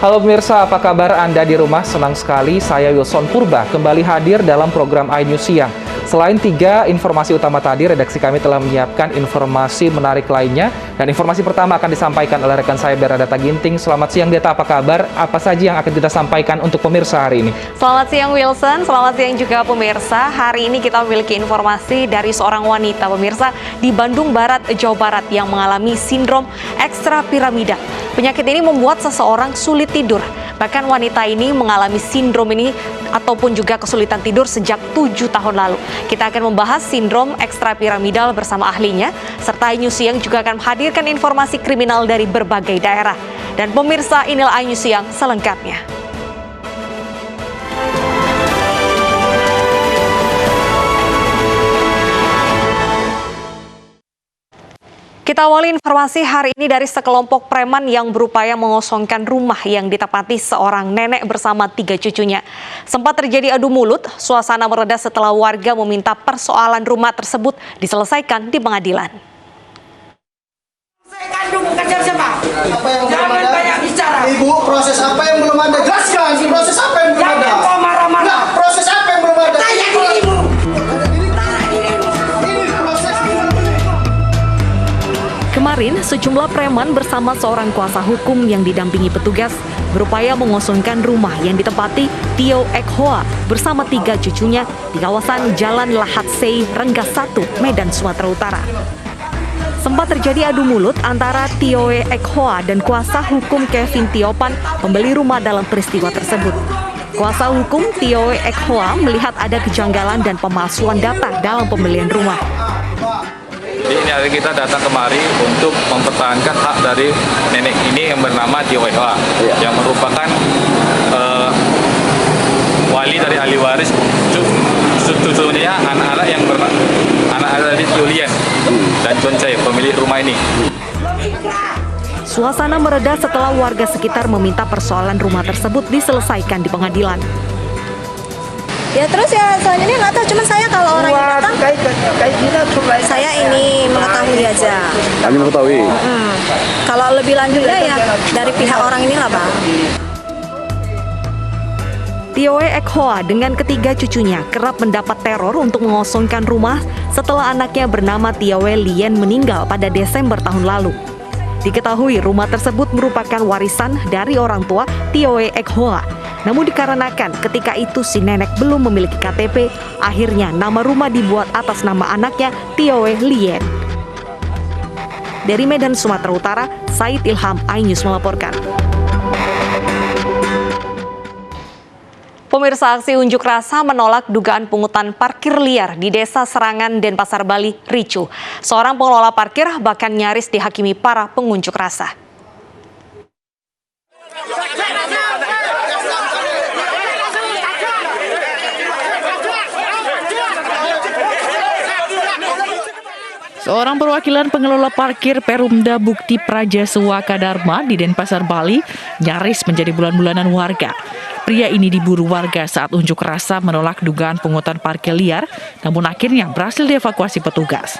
Halo pemirsa, apa kabar Anda di rumah? Senang sekali saya Wilson Purba kembali hadir dalam program iNews Siang. Selain 3 informasi utama tadi, redaksi kami telah menyiapkan informasi menarik lainnya. Dan informasi pertama akan disampaikan oleh rekan saya Bernadetta Ginting. Selamat siang Deta, apa kabar? Apa saja yang akan kita sampaikan untuk pemirsa hari ini? Selamat siang Wilson, selamat siang juga pemirsa. Hari ini kita memiliki informasi dari seorang wanita pemirsa di Bandung Barat, Jawa Barat yang mengalami sindrom ekstrapiramidal. Penyakit ini membuat seseorang sulit tidur. Bahkan wanita ini mengalami sindrom ini ataupun juga kesulitan tidur sejak 7 tahun lalu. Kita akan membahas sindrom ekstrapiramidal bersama ahlinya, serta iNews Siang juga akan menghadirkan informasi kriminal dari berbagai daerah. Dan pemirsa, inilah iNews Siang selengkapnya. Kita awali informasi hari ini dari sekelompok preman yang berupaya mengosongkan rumah yang ditempati seorang nenek bersama 3 cucunya. Sempat terjadi adu mulut, suasana mereda setelah warga meminta persoalan rumah tersebut diselesaikan di pengadilan. Saya kandung kerja siapa? Jangan banyak bicara. Ibu, proses apa yang belum ada? Jelaskan, proses apa yang belum ada? Jangan kau marah-marah. Nah, proses apa yang belum ada? Tanya dirimu. Kemarin, sejumlah preman bersama seorang kuasa hukum yang didampingi petugas berupaya mengosongkan rumah yang ditempati Tio Ek Hoa bersama 3 cucunya di kawasan Jalan Lahat Sei, Renggas 1, Medan, Sumatera Utara. Sempat terjadi adu mulut antara Tio Ek Hoa dan kuasa hukum Kevin Tiopan, pembeli rumah dalam peristiwa tersebut. Kuasa hukum Tio Ek Hoa melihat ada kejanggalan dan pemalsuan data dalam pembelian rumah. Jadi ini hari kita datang kemari untuk mempertahankan hak dari nenek ini yang bernama Tio Ek Hoa, yang merupakan wali dari ahli waris cucunya anak-anak yang anak-anak dari Tio Lien dan Concai, pemilik rumah ini. Suasana mereda setelah warga sekitar meminta persoalan rumah tersebut diselesaikan di pengadilan. Ya terus ya selanjutnya nggak tahu, cuman saya kalau orang yang datang saya ini mengetahui aja. Hanya mengetahui. Kalau lebih lanjutnya ya dari pihak orang inilah Bang. Tio Ek Hoa dengan ketiga cucunya kerap mendapat teror untuk mengosongkan rumah setelah anaknya bernama Tio Lien meninggal pada Desember tahun lalu. Diketahui rumah tersebut merupakan warisan dari orang tua Tio Ek Hoa. Namun dikarenakan ketika itu si nenek belum memiliki KTP, akhirnya nama rumah dibuat atas nama anaknya Tio Lien. Dari Medan, Sumatera Utara, Said Ilham, iNews melaporkan. Pemirsa, aksi unjuk rasa menolak dugaan pungutan parkir liar di Desa Serangan, Denpasar, Bali, ricuh. Seorang pengelola parkir bahkan nyaris dihakimi para pengunjuk rasa. Seorang perwakilan pengelola parkir Perumda Bukti Praja Sewaka Dharma di Denpasar, Bali, nyaris menjadi bulan-bulanan warga. Pria ini diburu warga saat unjuk rasa menolak dugaan pungutan parkir liar, namun akhirnya berhasil dievakuasi petugas.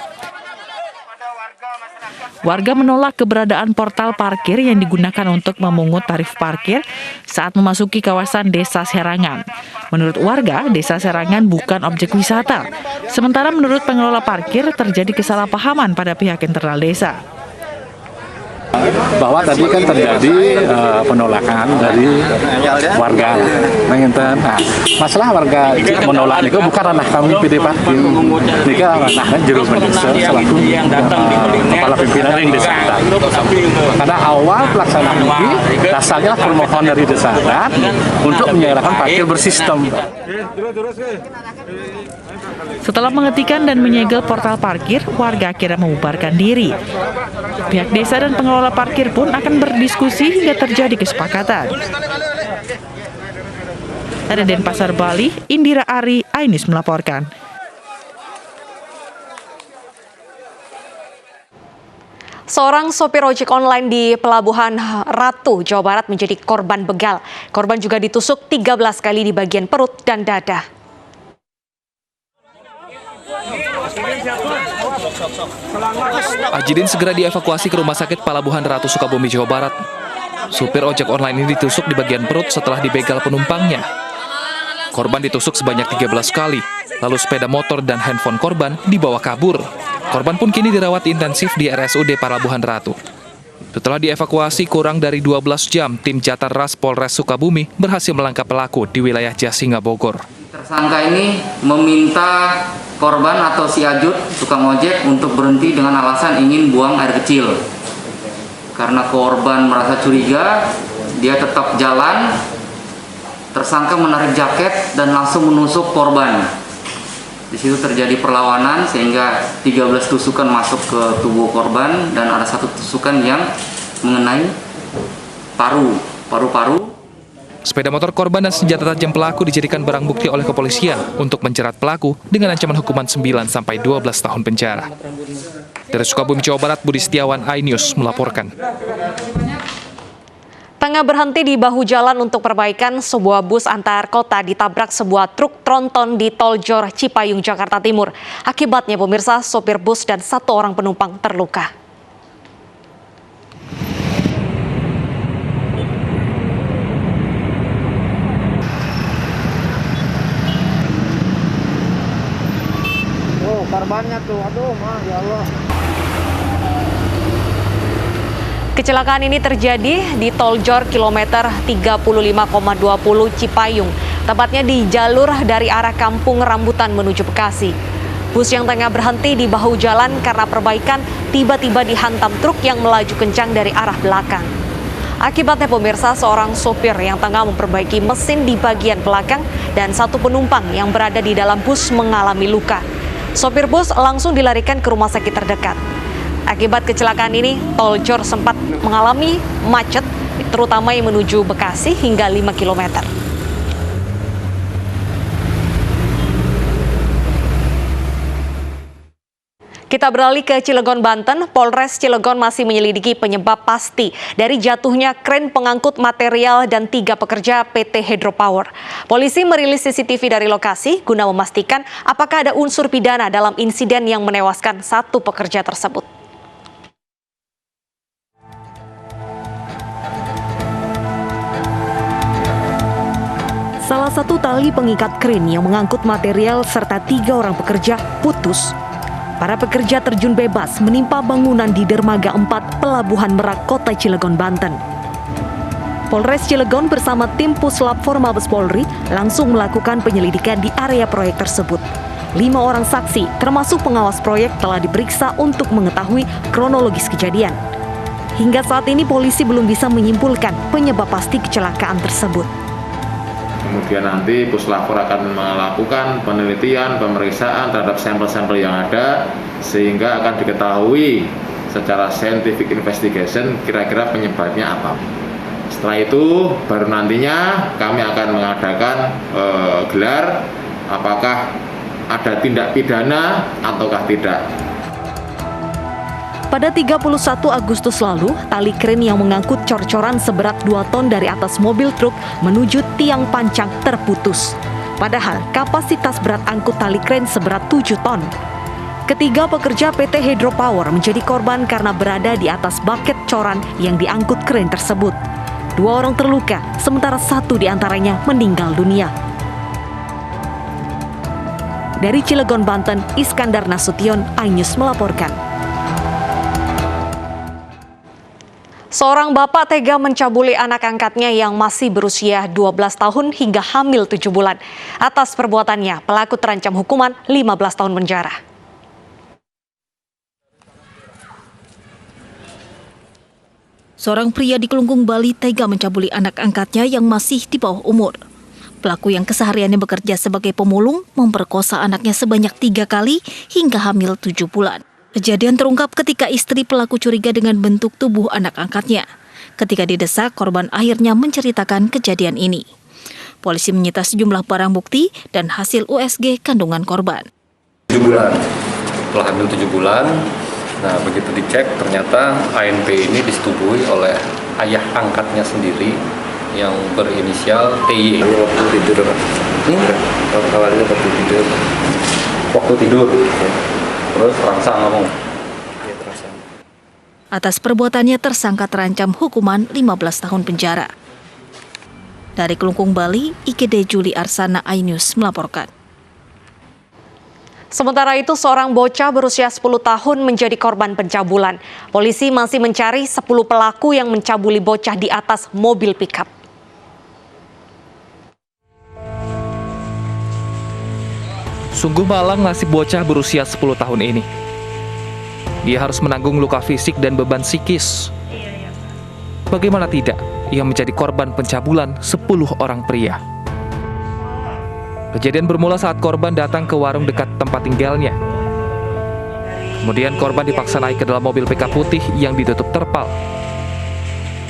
Warga menolak keberadaan portal parkir yang digunakan untuk memungut tarif parkir saat memasuki kawasan Desa Serangan. Menurut warga, Desa Serangan bukan objek wisata. Sementara menurut pengelola parkir terjadi kesalahpahaman pada pihak internal desa. Bahwa tadi kan terjadi penolakan dari warga. Nah, masalah warga menolak itu bukan ranah kami PD Parkir. Ini ranah juru desa selaku kepala pimpinan yang desa. Karena awal pelaksanaan ini dasarnya permohonan dari desa untuk menyediakan parkir bersistem. Setelah menghentikan dan menyegel portal parkir, warga akhirnya membubarkan diri. Pihak desa dan pengelola parkir pun akan berdiskusi hingga terjadi kesepakatan. Dari Denpasar, Bali, Indira Ari, iNews melaporkan. Seorang sopir ojek online di Pelabuhan Ratu, Jawa Barat menjadi korban begal. Korban juga ditusuk 13 kali di bagian perut dan dada. Ajidin segera dievakuasi ke Rumah Sakit Pelabuhan Ratu Sukabumi, Jawa Barat. Supir ojek online ini ditusuk di bagian perut setelah dibegal penumpangnya. Korban ditusuk sebanyak 13 kali, lalu sepeda motor dan handphone korban dibawa kabur. Korban pun kini dirawat intensif di RSUD Palabuhan Ratu. Setelah dievakuasi kurang dari 12 jam, tim Jatan Ras Polres Sukabumi berhasil menangkap pelaku di wilayah Jasinga, Bogor. Tersangka ini meminta korban atau si Ajut, tukang ojek, untuk berhenti dengan alasan ingin buang air kecil. Karena korban merasa curiga, dia tetap jalan. Tersangka menarik jaket dan langsung menusuk korban. Di situ terjadi perlawanan sehingga 13 tusukan masuk ke tubuh korban dan ada 1 tusukan yang mengenai paru-paru. Sepeda motor korban dan senjata tajam pelaku dijadikan barang bukti oleh kepolisian untuk menjerat pelaku dengan ancaman hukuman 9 sampai 12 tahun penjara. Dari Sukabumi, Jawa Barat, Budi Setiawan, iNews melaporkan. Tengah berhenti di bahu jalan untuk perbaikan, sebuah bus antar kota ditabrak sebuah truk tronton di Tol Jor Cipayung, Jakarta Timur. Akibatnya pemirsa, sopir bus dan 1 orang penumpang terluka. Korbannya tuh, aduh mah ya Allah. Kecelakaan ini terjadi di Tol Jor kilometer 35,20 Cipayung, tepatnya di jalur dari arah Kampung Rambutan menuju Bekasi. Bus yang tengah berhenti di bahu jalan karena perbaikan tiba-tiba dihantam truk yang melaju kencang dari arah belakang. Akibatnya pemirsa, seorang sopir yang tengah memperbaiki mesin di bagian belakang dan 1 penumpang yang berada di dalam bus mengalami luka. Sopir bus langsung dilarikan ke rumah sakit terdekat. Akibat kecelakaan ini, Tol Jor sempat mengalami macet, terutama yang menuju Bekasi hingga 5 km. Kita beralih ke Cilegon, Banten. Polres Cilegon masih menyelidiki penyebab pasti dari jatuhnya kren pengangkut material dan 3 pekerja PT Hydropower. Polisi merilis CCTV dari lokasi guna memastikan apakah ada unsur pidana dalam insiden yang menewaskan 1 pekerja tersebut. Salah satu tali pengikat kren yang mengangkut material serta 3 orang pekerja putus. Para pekerja terjun bebas menimpa bangunan di Dermaga 4 Pelabuhan Merak, Kota Cilegon, Banten. Polres Cilegon bersama tim Puslap Forma Mabes Polri langsung melakukan penyelidikan di area proyek tersebut. 5 orang saksi, termasuk pengawas proyek, telah diperiksa untuk mengetahui kronologis kejadian. Hingga saat ini polisi belum bisa menyimpulkan penyebab pasti kecelakaan tersebut. Kemudian nanti Puslapor akan melakukan penelitian, pemeriksaan terhadap sampel-sampel yang ada sehingga akan diketahui secara scientific investigation kira-kira penyebabnya apa. Setelah itu baru nantinya kami akan mengadakan gelar apakah ada tindak pidana ataukah tidak. Pada 31 Agustus lalu, tali kren yang mengangkut cor-coran seberat 2 ton dari atas mobil truk menuju tiang pancang terputus. Padahal kapasitas berat angkut tali kren seberat 7 ton. Ketiga pekerja PT Hydropower menjadi korban karena berada di atas baket coran yang diangkut kren tersebut. 2 orang terluka, sementara 1 diantaranya meninggal dunia. Dari Cilegon, Banten, Iskandar Nasution, iNews melaporkan. Seorang bapak tega mencabuli anak angkatnya yang masih berusia 12 tahun hingga hamil 7 bulan. Atas perbuatannya, pelaku terancam hukuman 15 tahun penjara. Seorang pria di Kelungkung, Bali tega mencabuli anak angkatnya yang masih di bawah umur. Pelaku yang kesehariannya bekerja sebagai pemulung memperkosa anaknya sebanyak 3 kali hingga hamil 7 bulan. Kejadian terungkap ketika istri pelaku curiga dengan bentuk tubuh anak angkatnya. Ketika didesak, korban akhirnya menceritakan kejadian ini. Polisi menyita sejumlah barang bukti dan hasil USG kandungan korban. 7 bulan, setelah hamil 7 bulan, nah begitu dicek ternyata ANP ini disetujui oleh ayah angkatnya sendiri yang berinisial TY. Waktu tidur, awalnya waktu tidur. Waktu tidur, terus terangsang ngomong. Atas perbuatannya tersangka terancam hukuman 15 tahun penjara. Dari Kelungkung, Bali, IKD Juli Arsana, iNews melaporkan. Sementara itu, seorang bocah berusia 10 tahun menjadi korban pencabulan. Polisi masih mencari 10 pelaku yang mencabuli bocah di atas mobil pickup. Sungguh malang nasib bocah berusia 10 tahun ini. Dia harus menanggung luka fisik dan beban psikis. Bagaimana tidak, ia menjadi korban pencabulan 10 orang pria. Kejadian bermula saat korban datang ke warung dekat tempat tinggalnya. Kemudian korban dipaksa naik ke dalam mobil pickup putih yang ditutup terpal.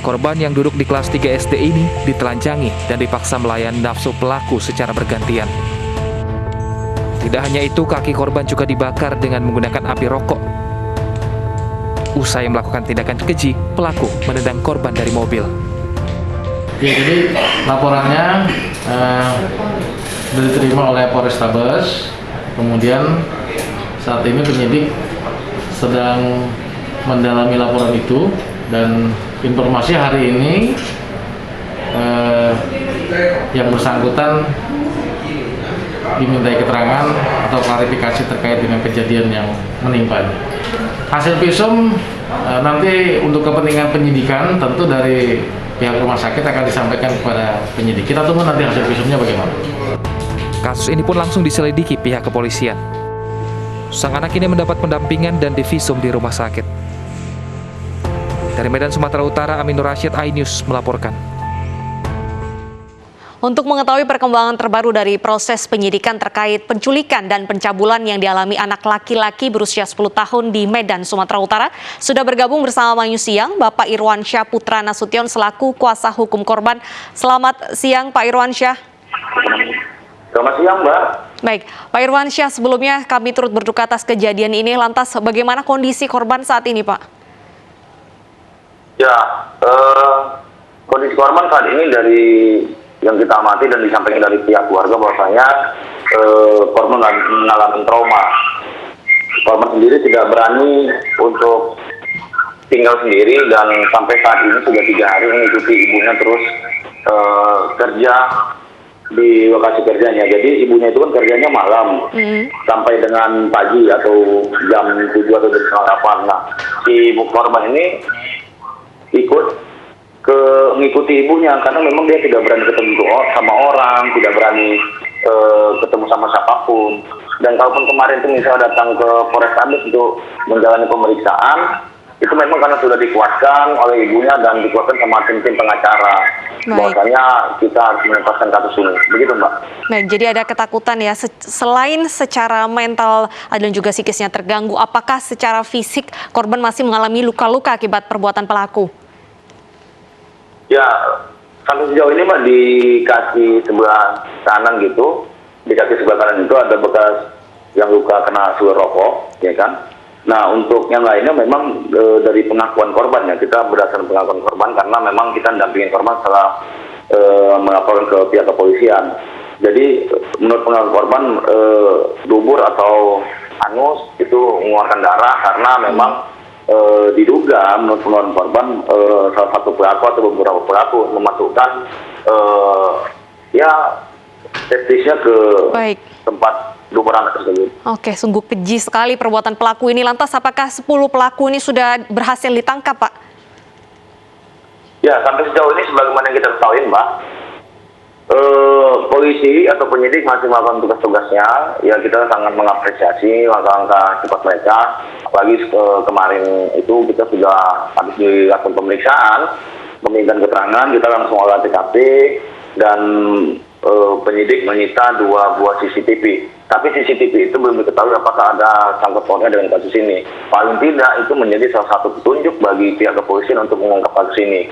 Korban yang duduk di kelas 3 SD ini ditelanjangi dan dipaksa melayani nafsu pelaku secara bergantian. Tidak hanya itu, kaki korban juga dibakar dengan menggunakan api rokok. Usai melakukan tindakan keji, pelaku menendang korban dari mobil. Ya, jadi laporannya diterima oleh Polrestabes. Kemudian saat ini penyidik sedang mendalami laporan itu, dan informasi hari ini yang bersangkutan dimintai keterangan atau klarifikasi terkait dengan kejadian yang menimpanya. Hasil visum nanti untuk kepentingan penyidikan tentu dari pihak rumah sakit akan disampaikan kepada penyidik. Kita tunggu nanti hasil visumnya bagaimana. Kasus ini pun langsung diselidiki pihak kepolisian. Sang anak ini mendapat pendampingan dan divisum di rumah sakit. Dari Medan, Sumatera Utara, Aminur Rasyid, iNews melaporkan. Untuk mengetahui perkembangan terbaru dari proses penyidikan terkait penculikan dan pencabulan yang dialami anak laki-laki berusia 10 tahun di Medan, Sumatera Utara, sudah bergabung bersama iNews Siang Bapak Irwansyah Putra Nasution selaku kuasa hukum korban. Selamat siang Pak Irwansyah. Selamat siang Mbak. Baik, Pak Irwansyah, sebelumnya kami turut berduka atas kejadian ini. Lantas bagaimana kondisi korban saat ini Pak? Ya, kondisi korban saat ini dari yang kita amati dan disampaikan dari pihak keluarga bahwasanya korban mengalami trauma. Korban sendiri tidak berani untuk tinggal sendiri dan sampai saat ini sudah 3 hari mengikuti ibunya terus kerja di lokasi kerjanya. Jadi ibunya itu kan kerjanya malam sampai dengan pagi atau jam 7 atau jam 8. Nah, si ibu korban ini ikut mengikuti ibunya karena memang dia tidak berani ketemu sama orang, tidak berani ketemu sama siapapun. Dan kalaupun kemarin itu misalnya datang ke Polrestabes untuk menjalani pemeriksaan, itu memang karena sudah dikuatkan oleh ibunya dan dikuatkan sama tim pengacara. Bahwasanya kita harus menuntaskan kasus ini. Begitu Mbak. Baik, jadi ada ketakutan ya, selain secara mental dan juga psikisnya terganggu, apakah secara fisik korban masih mengalami luka-luka akibat perbuatan pelaku? Ya, sampai sejauh ini Mbak di kaki sebelah kanan gitu, di kaki sebelah kanan itu ada bekas yang luka kena suler rokok, ya kan? Nah, untuk yang lainnya memang dari pengakuan korban ya, kita berdasarkan pengakuan korban karena memang kita dampingin korban setelah melaporkan ke pihak kepolisian. Jadi menurut pengakuan korban dubur atau anus itu mengeluarkan darah karena memang diduga menurut pengakuan korban salah satu pelaku atau beberapa pelaku memasukkan testisnya ke tempat dubur anak tersebut. Oke, sungguh keji sekali perbuatan pelaku ini. Lantas apakah 10 pelaku ini sudah berhasil ditangkap, Pak? Ya, sampai sejauh ini sebagaimana yang kita ketahui, Mbak, polisi atau penyidik masih melakukan tugas-tugasnya. Ya, kita sangat mengapresiasi langkah-langkah cepat mereka. Apalagi kemarin itu kita sudah habis dilakukan pemeriksaan, meminta keterangan, kita langsung olah TKP dan penyidik menyita 2 buah CCTV. Tapi CCTV itu belum diketahui apakah ada sangkut pautnya dengan kasus ini. Paling tidak itu menjadi salah satu petunjuk bagi pihak kepolisian untuk mengungkap kasus ini.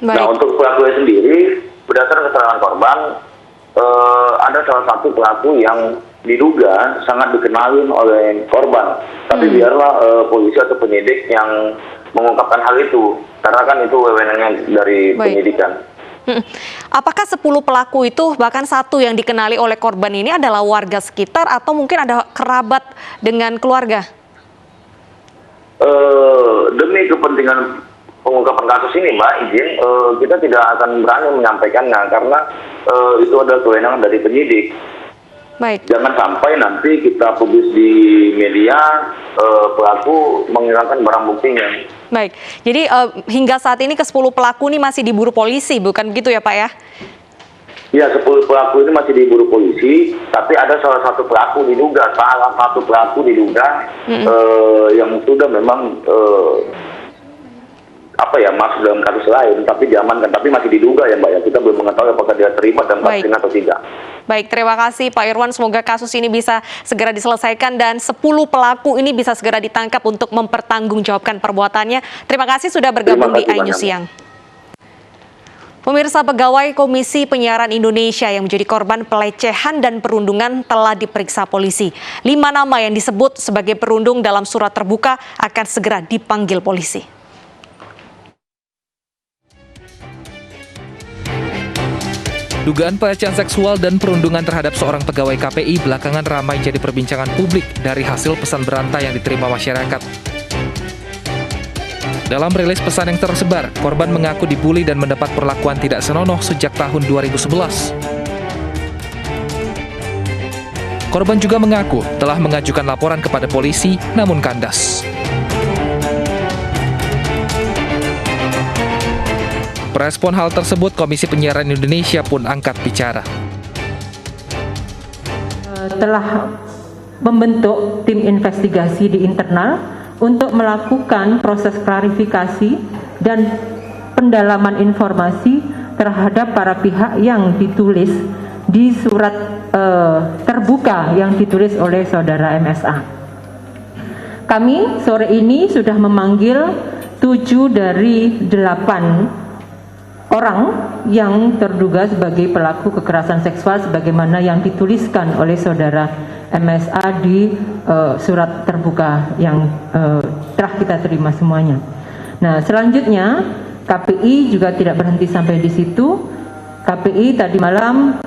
Baik. Nah, untuk pelaku sendiri, berdasarkan keterangan korban, ada salah satu pelaku yang diduga sangat dikenalin oleh korban. Tapi biarlah polisi atau penyidik yang mengungkapkan hal itu, karena kan itu wewenangnya dari penyidikan. Apakah 10 pelaku itu bahkan satu yang dikenali oleh korban ini adalah warga sekitar atau mungkin ada kerabat dengan keluarga? demi kepentingan pengungkapan kasus ini, Mbak, izin kita tidak akan berani menyampaikannya karena itu adalah kewenangan dari penyidik. Baik. Jangan sampai nanti kita publis di media pelaku menghilangkan barang buktinya. Baik, jadi hingga saat ini ke-10 pelaku ini masih diburu polisi, bukan begitu ya Pak ya? Ya, 10 pelaku ini masih diburu polisi, tapi ada salah satu pelaku diduga yang sudah memang masuk dalam kasus lain, tapi diamankan, tapi masih diduga ya Mbak ya. Kita belum mengetahui apakah dia terlibat dalam kasus ini atau tidak. Baik, terima kasih Pak Irwan. Semoga kasus ini bisa segera diselesaikan dan 10 pelaku ini bisa segera ditangkap untuk mempertanggungjawabkan perbuatannya. Terima kasih sudah bergabung di iNews Siang. Pemirsa, pegawai Komisi Penyiaran Indonesia yang menjadi korban pelecehan dan perundungan telah diperiksa polisi. 5 nama yang disebut sebagai perundung dalam surat terbuka akan segera dipanggil polisi. Dugaan pelecehan seksual dan perundungan terhadap seorang pegawai KPI belakangan ramai jadi perbincangan publik dari hasil pesan berantai yang diterima masyarakat. Dalam rilis pesan yang tersebar, korban mengaku dibully dan mendapat perlakuan tidak senonoh sejak tahun 2011. Korban juga mengaku telah mengajukan laporan kepada polisi, namun kandas. Merespon hal tersebut, Komisi Penyiaran Indonesia pun angkat bicara. Telah membentuk tim investigasi di internal untuk melakukan proses klarifikasi dan pendalaman informasi terhadap para pihak yang ditulis di surat terbuka yang ditulis oleh saudara MSA. Kami sore ini sudah memanggil 7 dari 8 orang yang terduga sebagai pelaku kekerasan seksual sebagaimana yang dituliskan oleh saudara MSA di surat terbuka yang telah kita terima semuanya. Nah, selanjutnya KPI juga tidak berhenti sampai di situ. KPI tadi malam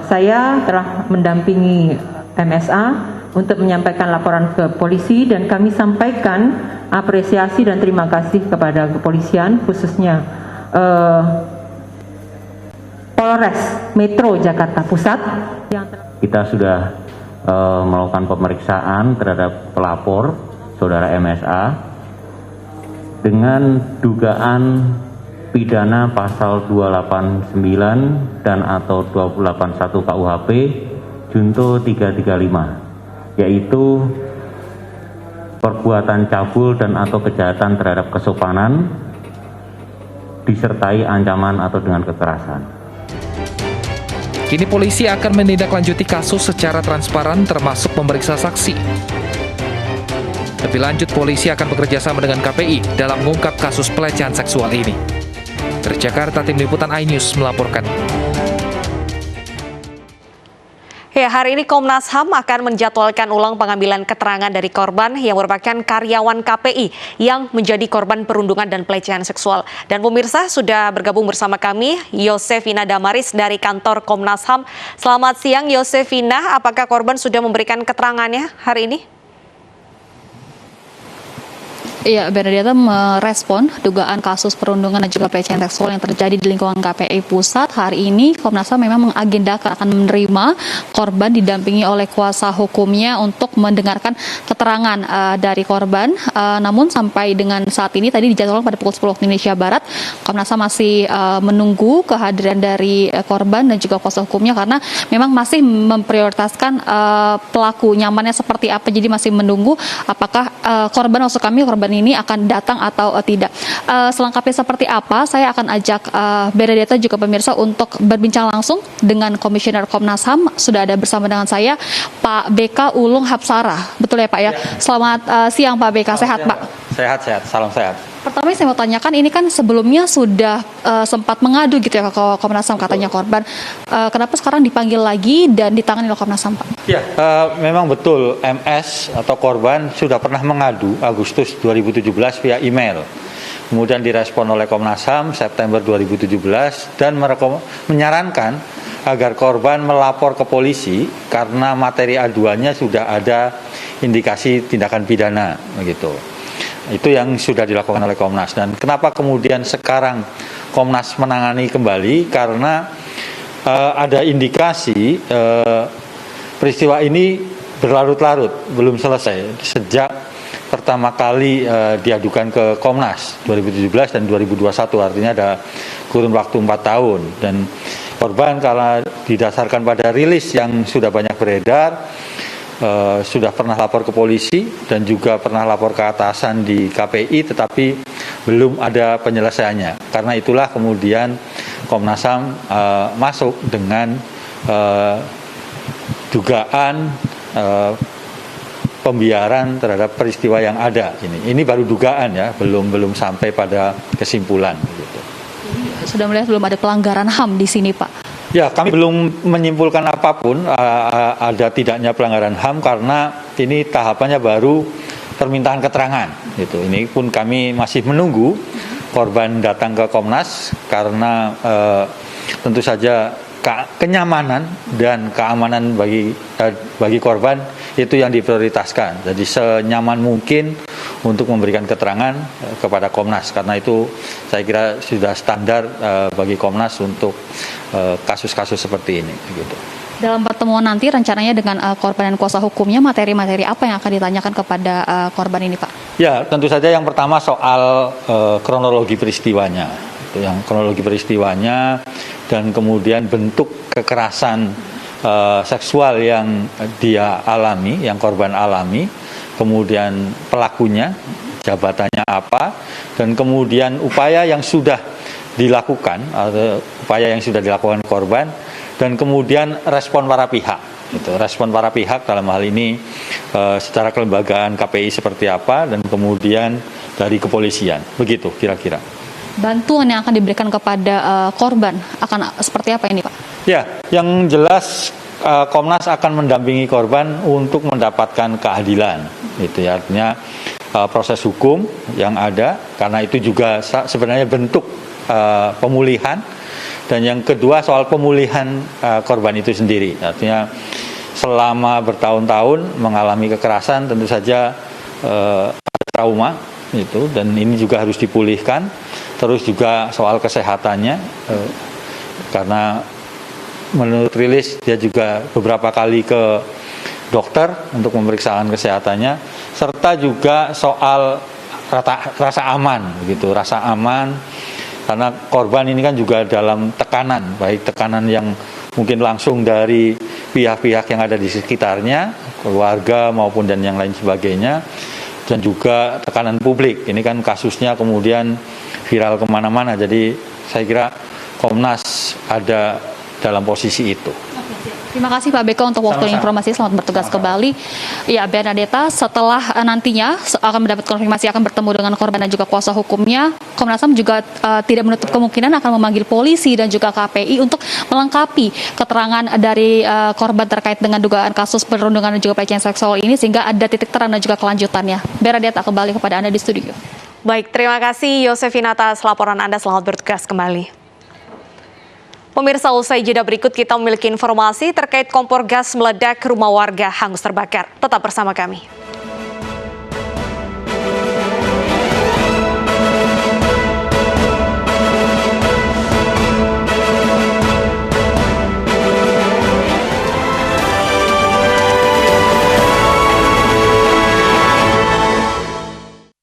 saya telah mendampingi MSA untuk menyampaikan laporan ke polisi dan kami sampaikan apresiasi dan terima kasih kepada kepolisian khususnya Polres Metro Jakarta Pusat. Kita sudah melakukan pemeriksaan terhadap pelapor saudara MSA dengan dugaan pidana pasal 289 dan atau 281 KUHP junto 335, yaitu perbuatan cabul dan atau kejahatan terhadap kesopanan disertai ancaman atau dengan kekerasan. Kini polisi akan menindaklanjuti kasus secara transparan termasuk memeriksa saksi. Lebih lanjut, polisi akan bekerjasama dengan KPI dalam mengungkap kasus pelecehan seksual ini. Dari Jakarta, tim liputan iNews melaporkan. Ya, hari ini Komnas HAM akan menjadwalkan ulang pengambilan keterangan dari korban yang merupakan karyawan KPI yang menjadi korban perundungan dan pelecehan seksual. Dan pemirsa, sudah bergabung bersama kami Yosefina Damaris dari kantor Komnas HAM. Selamat siang Yosefina, apakah korban sudah memberikan keterangannya hari ini? Iya, Bernadetta merespon dugaan kasus perundungan dan juga pelecehan seksual yang terjadi di lingkungan KPI Pusat. Hari ini Komnas HAM memang mengagendakan akan menerima korban didampingi oleh kuasa hukumnya untuk mendengarkan keterangan dari korban. Namun sampai dengan saat ini tadi dijadwalkan pada pukul 10 Indonesia Barat, Komnas HAM masih menunggu kehadiran dari korban dan juga kuasa hukumnya karena memang masih memprioritaskan pelaku nyamannya seperti apa. Jadi masih menunggu apakah korban ini akan datang atau tidak. Selengkapnya seperti apa, saya akan ajak Bernadetta juga pemirsa untuk berbincang langsung dengan Komisioner Komnas HAM. Sudah ada bersama dengan saya Pak BK Ulung Hapsara. Betul ya Pak ya? Selamat siang Pak BK, sehat Pak? Sehat, salam sehat. Pertama saya mau tanyakan, ini kan sebelumnya sudah sempat mengadu gitu ya ke Komnas HAM katanya korban. Kenapa sekarang dipanggil lagi dan ditangani oleh Komnas HAM Pak? Ya, memang betul MS atau korban sudah pernah mengadu Agustus 2017 via email. Kemudian direspon oleh Komnas HAM September 2017 dan menyarankan agar korban melapor ke polisi karena materi aduannya sudah ada indikasi tindakan pidana begitu. Itu yang sudah dilakukan oleh Komnas. Dan kenapa kemudian sekarang Komnas menangani kembali? Karena ada indikasi peristiwa ini berlarut-larut, belum selesai. Sejak pertama kali diadukan ke Komnas 2017 dan 2021, artinya ada kurun waktu 4 tahun. Dan korban karena didasarkan pada rilis yang sudah banyak beredar, sudah pernah lapor ke polisi dan juga pernah lapor ke atasan di KPI, tetapi belum ada penyelesaiannya. Karena itulah kemudian Komnas HAM masuk dengan dugaan pembiaran terhadap peristiwa yang ada. Ini baru dugaan ya, belum sampai pada kesimpulan. Gitu. Sudah melihat belum ada pelanggaran HAM di sini, Pak? Ya, kami belum menyimpulkan apapun ada tidaknya pelanggaran HAM karena ini tahapannya baru permintaan keterangan. Gitu. Ini pun kami masih menunggu korban datang ke Komnas karena tentu saja kenyamanan dan keamanan bagi korban itu yang diprioritaskan. Jadi senyaman mungkin untuk memberikan keterangan kepada Komnas, karena itu saya kira sudah standar bagi Komnas untuk kasus-kasus seperti ini. Gitu. Dalam pertemuan nanti rencananya dengan korban dan kuasa hukumnya, materi-materi apa yang akan ditanyakan kepada korban ini, Pak? Ya, tentu saja yang pertama soal kronologi peristiwanya, kronologi peristiwanya dan kemudian bentuk kekerasan seksual yang dia alami, yang korban alami, kemudian pelakunya, jabatannya apa, dan kemudian upaya yang sudah dilakukan, atau upaya yang sudah dilakukan korban, dan kemudian respon para pihak. Gitu. Respon para pihak dalam hal ini secara kelembagaan KPI seperti apa, dan kemudian dari kepolisian. Begitu kira-kira. Bantuan yang akan diberikan kepada korban akan seperti apa ini, Pak? Ya, yang jelas Komnas akan mendampingi korban untuk mendapatkan keadilan. Itu ya, artinya proses hukum yang ada, karena itu juga sebenarnya bentuk pemulihan. Dan yang kedua soal pemulihan korban itu sendiri. Artinya selama bertahun-tahun mengalami kekerasan tentu saja ada trauma itu, dan ini juga harus dipulihkan. Terus juga soal kesehatannya, karena menurut rilis dia juga beberapa kali ke dokter untuk memeriksakan kesehatannya, serta juga soal rasa aman, gitu, rasa aman, karena korban ini kan juga dalam tekanan, baik tekanan yang mungkin langsung dari pihak-pihak yang ada di sekitarnya, keluarga maupun dan yang lain sebagainya, dan juga tekanan publik. Ini kan kasusnya kemudian viral kemana-mana, jadi saya kira Komnas ada dalam posisi itu. Terima kasih Pak Beko untuk waktu dan informasi. Selamat bertugas kembali. Ya, Bernadetta, setelah nantinya akan mendapat konfirmasi akan bertemu dengan korban dan juga kuasa hukumnya, Komnas HAM juga tidak menutup kemungkinan akan memanggil polisi dan juga KPI untuk melengkapi keterangan dari korban terkait dengan dugaan kasus perundungan dan juga pelecehan seksual ini, sehingga ada titik terang dan juga kelanjutannya. Bernadetta, kembali kepada Anda di studio. Baik, terima kasih Yosefina atas laporan Anda. Selamat bertugas kembali. Pemirsa, usai jeda berikut kita memiliki informasi terkait kompor gas meledak rumah warga hangus terbakar. Tetap bersama kami.